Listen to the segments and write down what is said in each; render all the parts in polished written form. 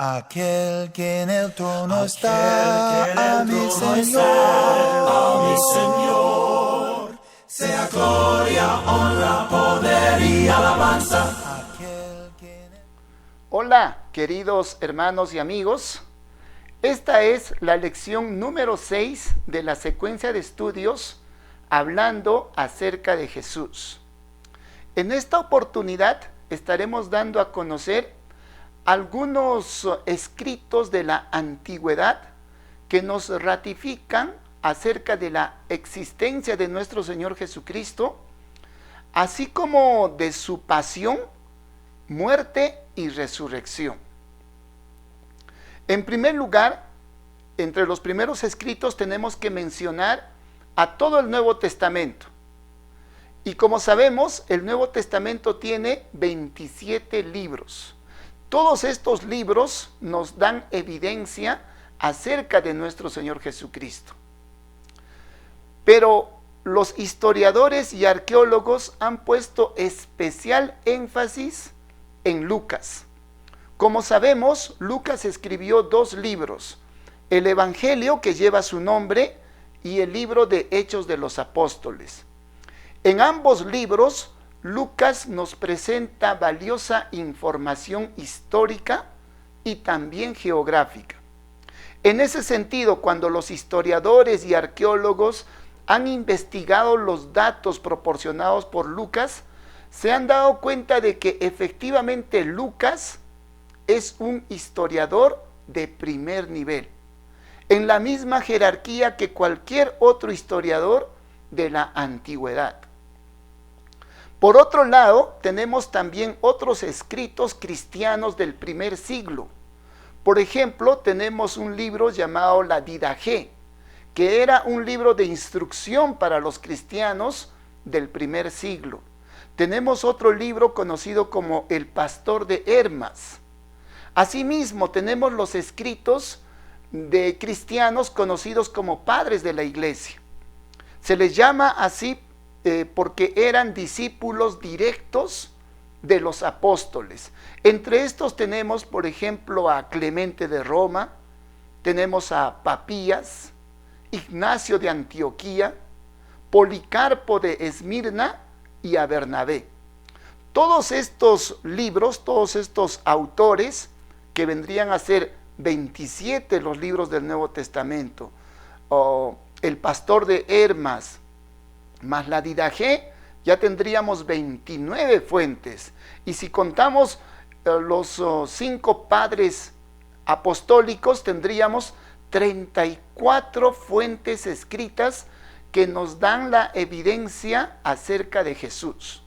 Aquel que en el trono está, a mi Señor, sea gloria, honra, poder y alabanza. Hola, queridos hermanos y amigos. Esta es la lección número 6 de la secuencia de estudios hablando acerca de Jesús. En esta oportunidad estaremos dando a conocer algunos escritos de la antigüedad que nos ratifican acerca de la existencia de nuestro Señor Jesucristo, así como de su pasión, muerte y resurrección. En primer lugar, entre los primeros escritos tenemos que mencionar a todo el Nuevo Testamento. Y como sabemos, el Nuevo Testamento tiene 27 libros. Todos estos libros nos dan evidencia acerca de nuestro Señor Jesucristo. Pero los historiadores y arqueólogos han puesto especial énfasis en Lucas. Como sabemos, Lucas escribió 2 libros, el Evangelio que lleva su nombre y el libro de Hechos de los Apóstoles. En ambos libros, Lucas nos presenta valiosa información histórica y también geográfica. En ese sentido, cuando los historiadores y arqueólogos han investigado los datos proporcionados por Lucas, se han dado cuenta de que efectivamente Lucas es un historiador de primer nivel, en la misma jerarquía que cualquier otro historiador de la antigüedad. Por otro lado, tenemos también otros escritos cristianos del primer siglo. Por ejemplo, tenemos un libro llamado la Didaché, que era un libro de instrucción para los cristianos del primer siglo. Tenemos otro libro conocido como El Pastor de Hermas. Asimismo, tenemos los escritos de cristianos conocidos como padres de la iglesia. Se les llama así porque eran discípulos directos de los apóstoles. Entre estos tenemos, por ejemplo, a Clemente de Roma, tenemos a Papías, Ignacio de Antioquía, Policarpo de Esmirna y a Bernabé. Todos estos libros, todos estos autores, que vendrían a ser 27 los libros del Nuevo Testamento, el Pastor de Hermas, más la Didaché, ya tendríamos 29 fuentes. Y si contamos los 5 padres apostólicos, tendríamos 34 fuentes escritas que nos dan la evidencia acerca de Jesús.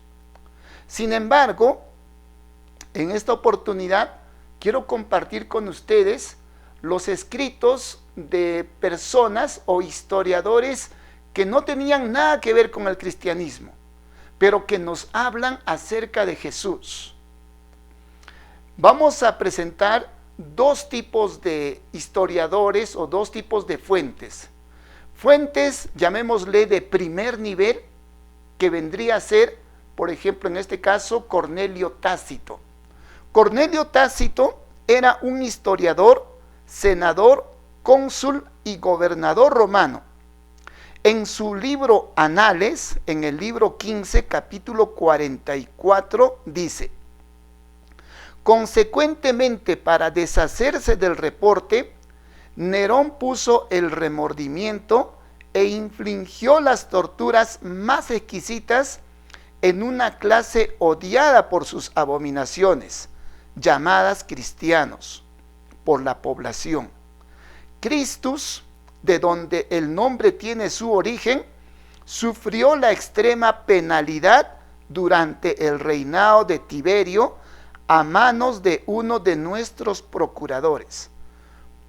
Sin embargo, en esta oportunidad quiero compartir con ustedes los escritos de personas o historiadores que no tenían nada que ver con el cristianismo, pero que nos hablan acerca de Jesús. Vamos a presentar 2 tipos de historiadores o 2 tipos de fuentes. Fuentes, llamémosle de primer nivel, que vendría a ser, por ejemplo, en este caso, Cornelio Tácito. Cornelio Tácito era un historiador, senador, cónsul y gobernador romano. En su libro Anales, en el libro 15, capítulo 44, dice: consecuentemente, para deshacerse del reporte, Nerón puso el remordimiento e infligió las torturas más exquisitas en una clase odiada por sus abominaciones, llamadas cristianos, por la población. Christus, de donde el nombre tiene su origen, sufrió la extrema penalidad durante el reinado de Tiberio a manos de uno de nuestros procuradores,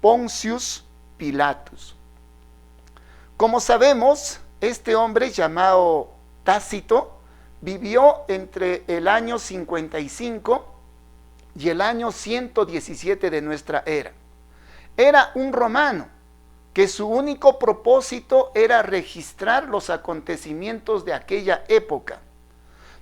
Poncius Pilatus. Como sabemos, este hombre llamado Tácito vivió entre el año 55 y el año 117 de nuestra era. Era un romano que su único propósito era registrar los acontecimientos de aquella época.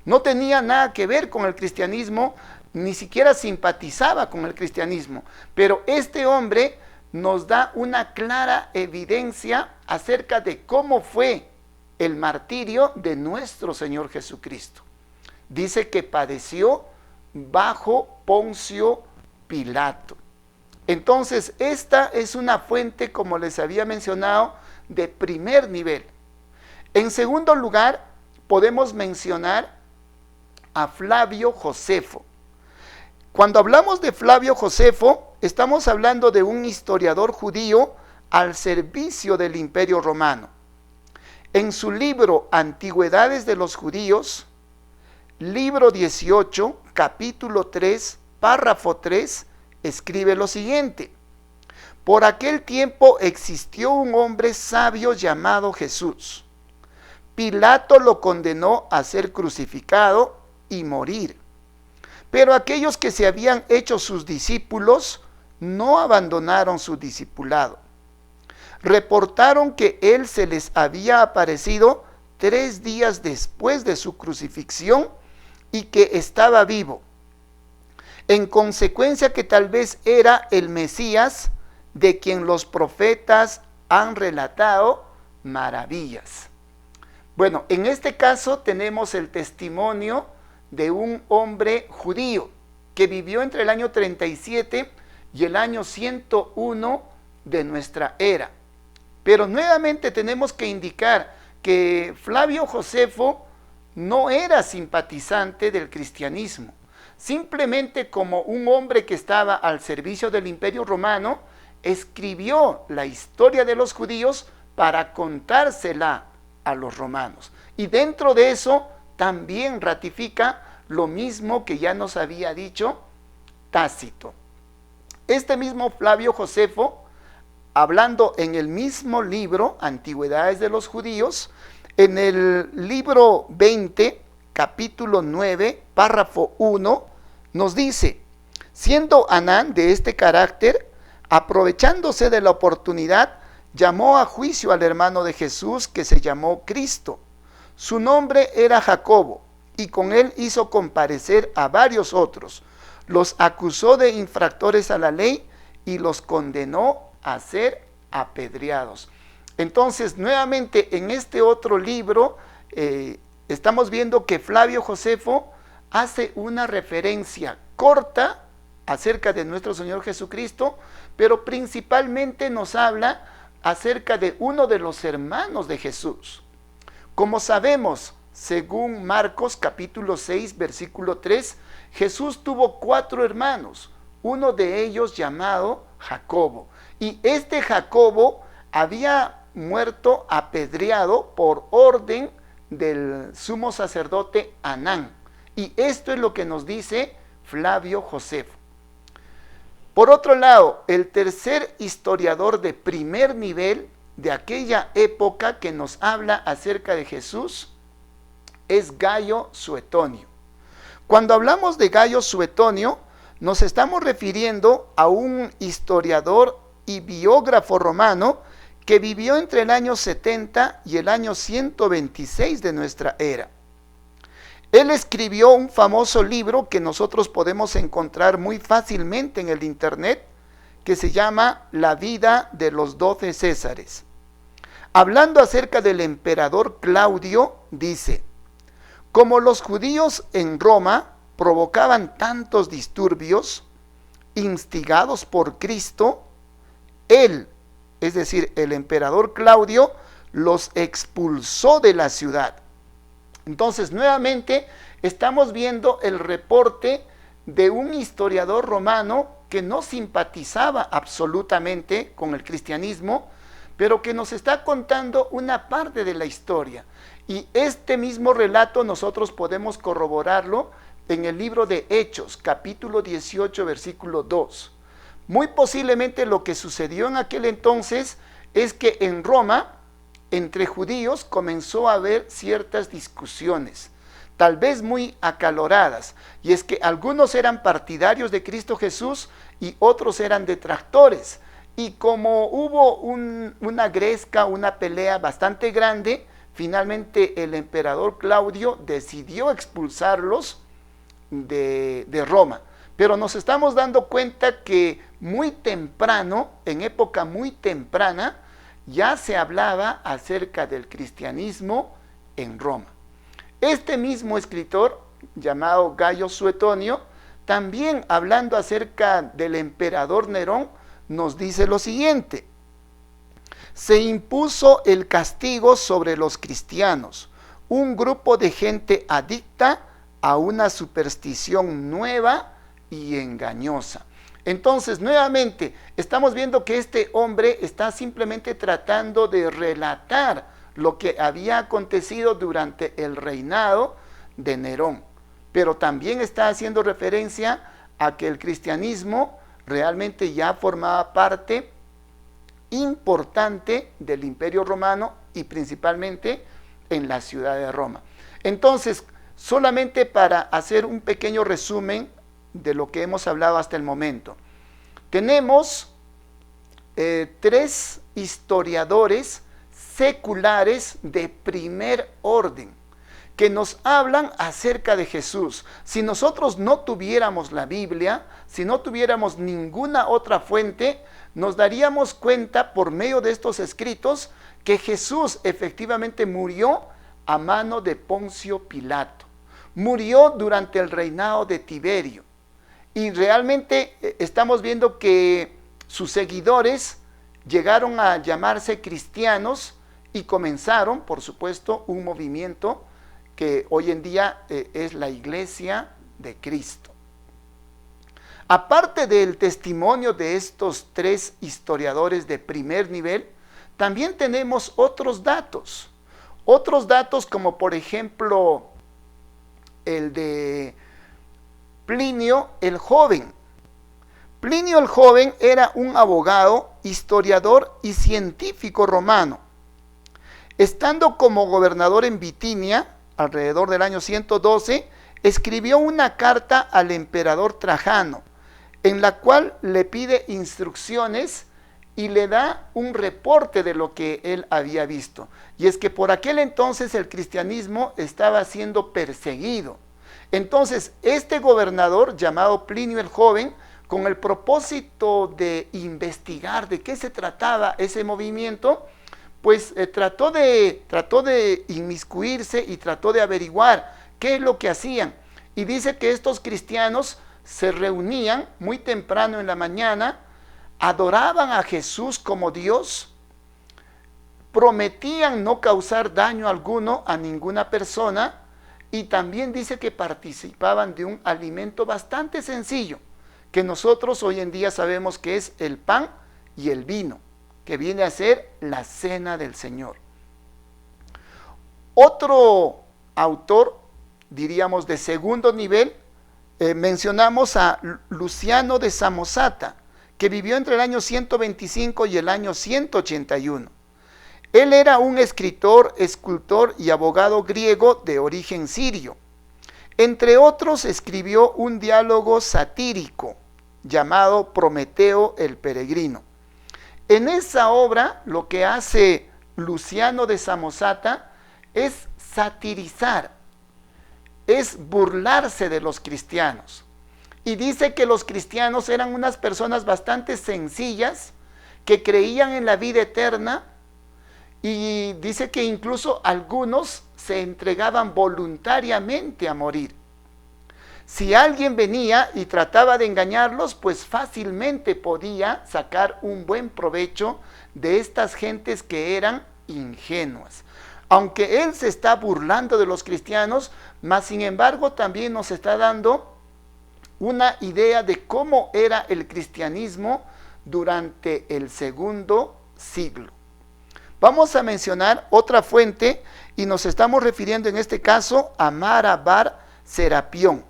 No tenía nada que ver con el cristianismo, ni siquiera simpatizaba con el cristianismo, pero este hombre nos da una clara evidencia acerca de cómo fue el martirio de nuestro Señor Jesucristo. Dice que padeció bajo Poncio Pilato. Entonces, esta es una fuente, como les había mencionado, de primer nivel. En segundo lugar, podemos mencionar a Flavio Josefo. Cuando hablamos de Flavio Josefo, estamos hablando de un historiador judío al servicio del Imperio Romano. En su libro Antigüedades de los Judíos, libro 18, capítulo 3, párrafo 3, escribe lo siguiente: por aquel tiempo existió un hombre sabio llamado Jesús. Pilato lo condenó a ser crucificado y morir. Pero aquellos que se habían hecho sus discípulos no abandonaron su discipulado. Reportaron que él se les había aparecido 3 días después de su crucifixión y que estaba vivo. En consecuencia que tal vez era el Mesías de quien los profetas han relatado maravillas. Bueno, en este caso tenemos el testimonio de un hombre judío que vivió entre el año 37 y el año 101 de nuestra era. Pero nuevamente tenemos que indicar que Flavio Josefo no era simpatizante del cristianismo. Simplemente como un hombre que estaba al servicio del Imperio Romano, escribió la historia de los judíos para contársela a los romanos. Y dentro de eso también ratifica lo mismo que ya nos había dicho Tácito. Este mismo Flavio Josefo, hablando en el mismo libro, Antigüedades de los Judíos, en el libro 20, capítulo 9, párrafo 1, nos dice: siendo Anán de este carácter, aprovechándose de la oportunidad, llamó a juicio al hermano de Jesús, que se llamó Cristo. Su nombre era Jacobo, y con él hizo comparecer a varios otros. Los acusó de infractores a la ley y los condenó a ser apedreados. Entonces, nuevamente en este otro libro, estamos viendo que Flavio Josefo hace una referencia corta acerca de nuestro Señor Jesucristo, pero principalmente nos habla acerca de uno de los hermanos de Jesús. Como sabemos, según Marcos capítulo 6, versículo 3, Jesús tuvo 4 hermanos, uno de ellos llamado Jacobo. Y este Jacobo había muerto apedreado por orden del sumo sacerdote Anán. Y esto es lo que nos dice Flavio Josefo. Por otro lado, el tercer historiador de primer nivel de aquella época que nos habla acerca de Jesús es Gayo Suetonio. Cuando hablamos de Gayo Suetonio, nos estamos refiriendo a un historiador y biógrafo romano que vivió entre el año 70 y el año 126 de nuestra era. Él escribió un famoso libro que nosotros podemos encontrar muy fácilmente en el internet, que se llama La vida de los 12 Césares. Hablando acerca del emperador Claudio, dice: como los judíos en Roma provocaban tantos disturbios, instigados por Cristo, él, es decir, el emperador Claudio, los expulsó de la ciudad. Entonces, nuevamente, estamos viendo el reporte de un historiador romano que no simpatizaba absolutamente con el cristianismo, pero que nos está contando una parte de la historia. Y este mismo relato nosotros podemos corroborarlo en el libro de Hechos, capítulo 18, versículo 2. Muy posiblemente lo que sucedió en aquel entonces es que en Roma, entre judíos, comenzó a haber ciertas discusiones, tal vez muy acaloradas, y es que algunos eran partidarios de Cristo Jesús y otros eran detractores. Y como hubo una gresca, una pelea bastante grande, finalmente el emperador Claudio decidió expulsarlos de Roma. Pero nos estamos dando cuenta que muy temprano, en época muy temprana, ya se hablaba acerca del cristianismo en Roma. Este mismo escritor, llamado Gayo Suetonio, también hablando acerca del emperador Nerón, nos dice lo siguiente: se impuso el castigo sobre los cristianos, un grupo de gente adicta a una superstición nueva y engañosa. Entonces, nuevamente, estamos viendo que este hombre está simplemente tratando de relatar lo que había acontecido durante el reinado de Nerón, pero también está haciendo referencia a que el cristianismo realmente ya formaba parte importante del Imperio Romano y principalmente en la ciudad de Roma. Entonces, solamente para hacer un pequeño resumen de lo que hemos hablado hasta el momento, tenemos tres historiadores seculares de primer orden que nos hablan acerca de Jesús. Si nosotros no tuviéramos la Biblia, si no tuviéramos ninguna otra fuente, nos daríamos cuenta por medio de estos escritos que Jesús efectivamente murió a mano de Poncio Pilato, murió durante el reinado de Tiberio, y realmente estamos viendo que sus seguidores llegaron a llamarse cristianos y comenzaron, por supuesto, un movimiento que hoy en día es la Iglesia de Cristo. Aparte del testimonio de estos tres historiadores de primer nivel, también tenemos otros datos como por ejemplo el de Plinio el Joven. Plinio el Joven era un abogado, historiador y científico romano. Estando como gobernador en Bitinia, alrededor del año 112, escribió una carta al emperador Trajano, en la cual le pide instrucciones y le da un reporte de lo que él había visto. Y es que por aquel entonces el cristianismo estaba siendo perseguido. Entonces, este gobernador llamado Plinio el Joven, con el propósito de investigar de qué se trataba ese movimiento, pues trató de inmiscuirse y trató de averiguar qué es lo que hacían. Y dice que estos cristianos se reunían muy temprano en la mañana, adoraban a Jesús como Dios, prometían no causar daño alguno a ninguna persona, y también dice que participaban de un alimento bastante sencillo, que nosotros hoy en día sabemos que es el pan y el vino, que viene a ser la cena del Señor. Otro autor, diríamos de segundo nivel, mencionamos a Luciano de Samosata, que vivió entre el año 125 y el año 181. Él era un escritor, escultor y abogado griego de origen sirio. Entre otros, escribió un diálogo satírico llamado Prometeo el Peregrino. En esa obra, lo que hace Luciano de Samosata es satirizar, es burlarse de los cristianos. Y dice que los cristianos eran unas personas bastante sencillas, que creían en la vida eterna, y dice que incluso algunos se entregaban voluntariamente a morir. Si alguien venía y trataba de engañarlos, pues fácilmente podía sacar un buen provecho de estas gentes que eran ingenuas. Aunque él se está burlando de los cristianos, mas sin embargo también nos está dando una idea de cómo era el cristianismo durante el segundo siglo. Vamos a mencionar otra fuente y nos estamos refiriendo en este caso a Mara bar Serapión.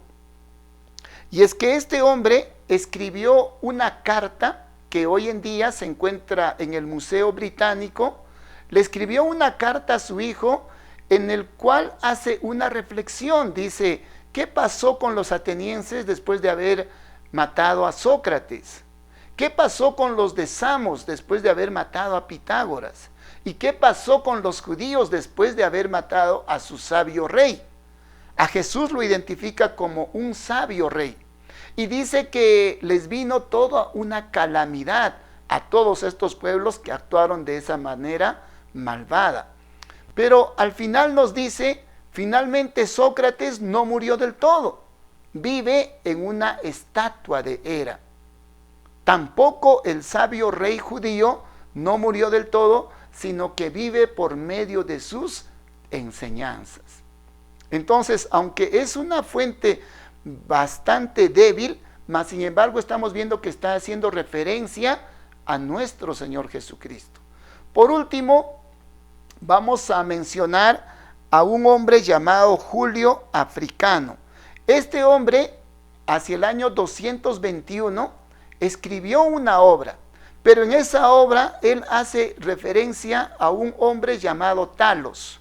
Y es que este hombre escribió una carta que hoy en día se encuentra en el Museo Británico. Le escribió una carta a su hijo en el cual hace una reflexión. Dice, ¿qué pasó con los atenienses después de haber matado a Sócrates? ¿Qué pasó con los de Samos después de haber matado a Pitágoras? ¿Y qué pasó con los judíos después de haber matado a su sabio rey? A Jesús lo identifica como un sabio rey. Y dice que les vino toda una calamidad a todos estos pueblos que actuaron de esa manera malvada. Pero al final nos dice, finalmente Sócrates no murió del todo. Vive en una estatua de Hera. Tampoco el sabio rey judío no murió del todo, sino que vive por medio de sus enseñanzas. Entonces, aunque es una fuente bastante débil, mas sin embargo estamos viendo que está haciendo referencia a nuestro Señor Jesucristo. Por último, vamos a mencionar a un hombre llamado Julio Africano. Este hombre, hacia el año 221, escribió una obra, pero en esa obra él hace referencia a un hombre llamado Talos.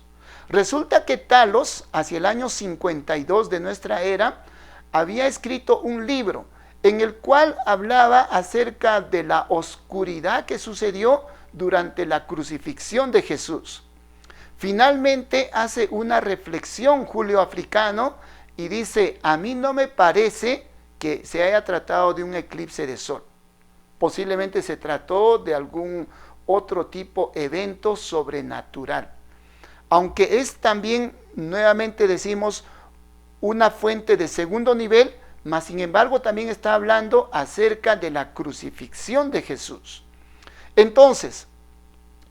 Resulta que Talos, hacia el año 52 de nuestra era, había escrito un libro en el cual hablaba acerca de la oscuridad que sucedió durante la crucifixión de Jesús. Finalmente hace una reflexión Julio Africano y dice, a mí no me parece que se haya tratado de un eclipse de sol. Posiblemente se trató de algún otro tipo de evento sobrenatural. Aunque es también, nuevamente decimos, una fuente de segundo nivel, mas sin embargo también está hablando acerca de la crucifixión de Jesús. Entonces,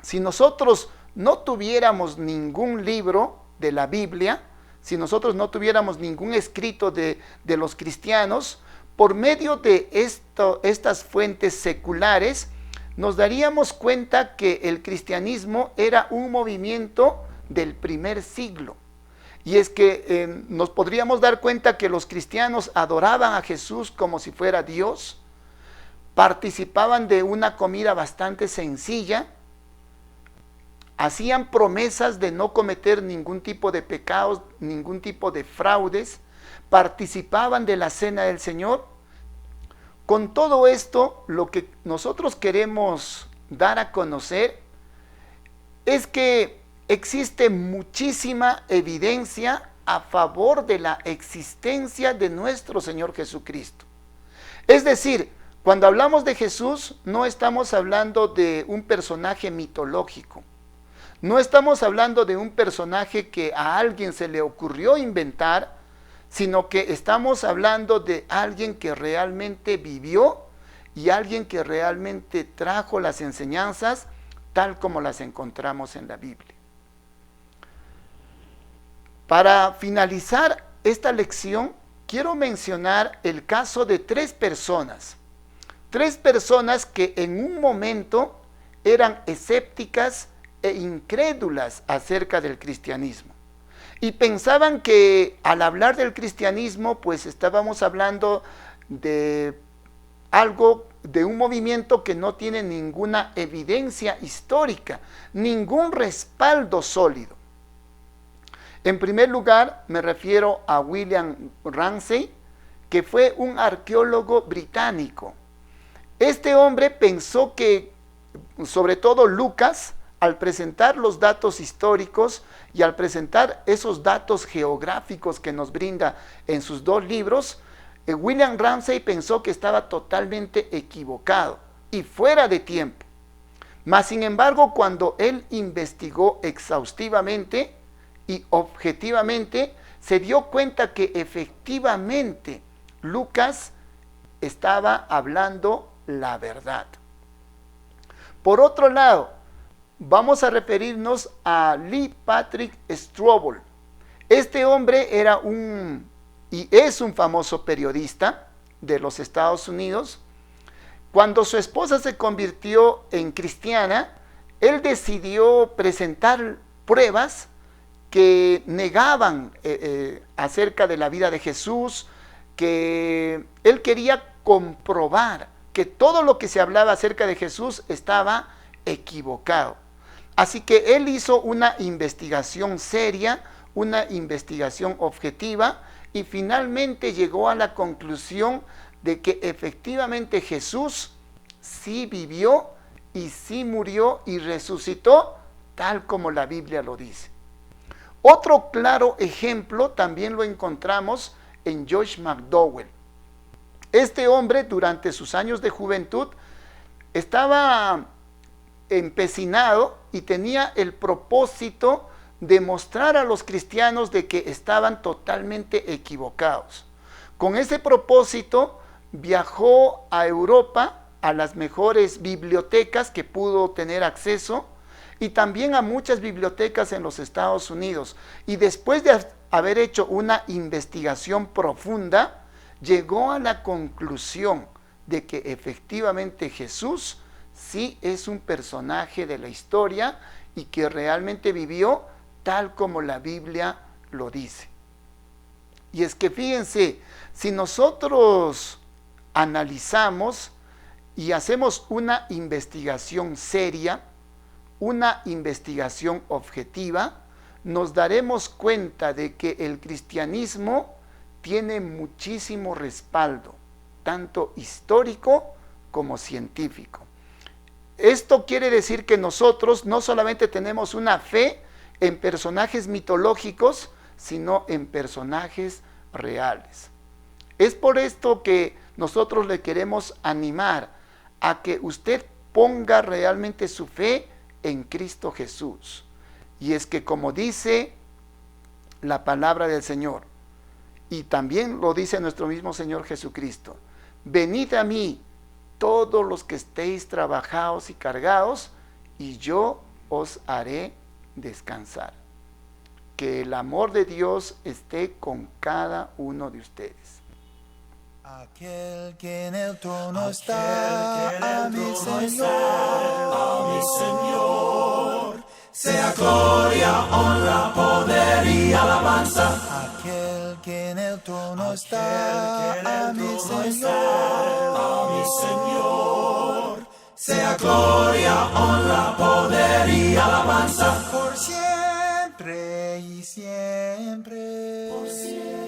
si nosotros no tuviéramos ningún libro de la Biblia, si nosotros no tuviéramos ningún escrito de los cristianos, por medio de estas fuentes seculares, nos daríamos cuenta que el cristianismo era un movimiento del primer siglo. Y es que nos podríamos dar cuenta que los cristianos adoraban a Jesús como si fuera Dios, participaban de una comida bastante sencilla, hacían promesas de no cometer ningún tipo de pecados, ningún tipo de fraudes, participaban de la cena del Señor. Con todo esto, lo que nosotros queremos dar a conocer es que existe muchísima evidencia a favor de la existencia de nuestro Señor Jesucristo. Es decir, cuando hablamos de Jesús, no estamos hablando de un personaje mitológico. No estamos hablando de un personaje que a alguien se le ocurrió inventar, sino que estamos hablando de alguien que realmente vivió y alguien que realmente trajo las enseñanzas tal como las encontramos en la Biblia. Para finalizar esta lección, quiero mencionar el caso de tres personas que en un momento eran escépticas e incrédulas acerca del cristianismo. Y pensaban que al hablar del cristianismo, pues estábamos hablando de algo, de un movimiento que no tiene ninguna evidencia histórica, ningún respaldo sólido. En primer lugar, me refiero a William Ramsay, que fue un arqueólogo británico. Este hombre pensó que, sobre todo Lucas, al presentar los datos históricos y al presentar esos datos geográficos que nos brinda en sus dos libros, William Ramsay pensó que estaba totalmente equivocado y fuera de tiempo. Mas, sin embargo, cuando él investigó exhaustivamente y objetivamente, se dio cuenta que efectivamente Lucas estaba hablando la verdad. Por otro lado, vamos a referirnos a Lee Patrick Strobel. Este hombre era y es un famoso periodista de los Estados Unidos. Cuando su esposa se convirtió en cristiana, él decidió presentar pruebas que negaban acerca de la vida de Jesús, que él quería comprobar que todo lo que se hablaba acerca de Jesús estaba equivocado. Así que él hizo una investigación seria, una investigación objetiva, y finalmente llegó a la conclusión de que efectivamente Jesús sí vivió y sí murió y resucitó tal como la Biblia lo dice. Otro claro ejemplo también lo encontramos en Josh McDowell. Este hombre, durante sus años de juventud, estaba empecinado y tenía el propósito de mostrar a los cristianos de que estaban totalmente equivocados. Con ese propósito viajó a Europa, a las mejores bibliotecas que pudo tener acceso, y también a muchas bibliotecas en los Estados Unidos. Y después de haber hecho una investigación profunda, llegó a la conclusión de que efectivamente Jesús sí es un personaje de la historia y que realmente vivió tal como la Biblia lo dice. Y es que fíjense, si nosotros analizamos y hacemos una investigación seria, una investigación objetiva, nos daremos cuenta de que el cristianismo tiene muchísimo respaldo, tanto histórico como científico. Esto quiere decir que nosotros no solamente tenemos una fe en personajes mitológicos, sino en personajes reales. Es por esto que nosotros le queremos animar a que usted ponga realmente su fe en Cristo Jesús. Y es que, como dice la palabra del Señor, y también lo dice nuestro mismo Señor Jesucristo, venid a mí todos los que estéis trabajados y cargados, y yo os haré descansar. Que el amor de Dios esté con cada uno de ustedes. Aquel que en el trono está, a mi Señor, sea gloria, honra, poder y alabanza. Aquel que en el trono está, a mi Señor, sea gloria, honra, poder y alabanza. Por siempre y siempre. Por siempre.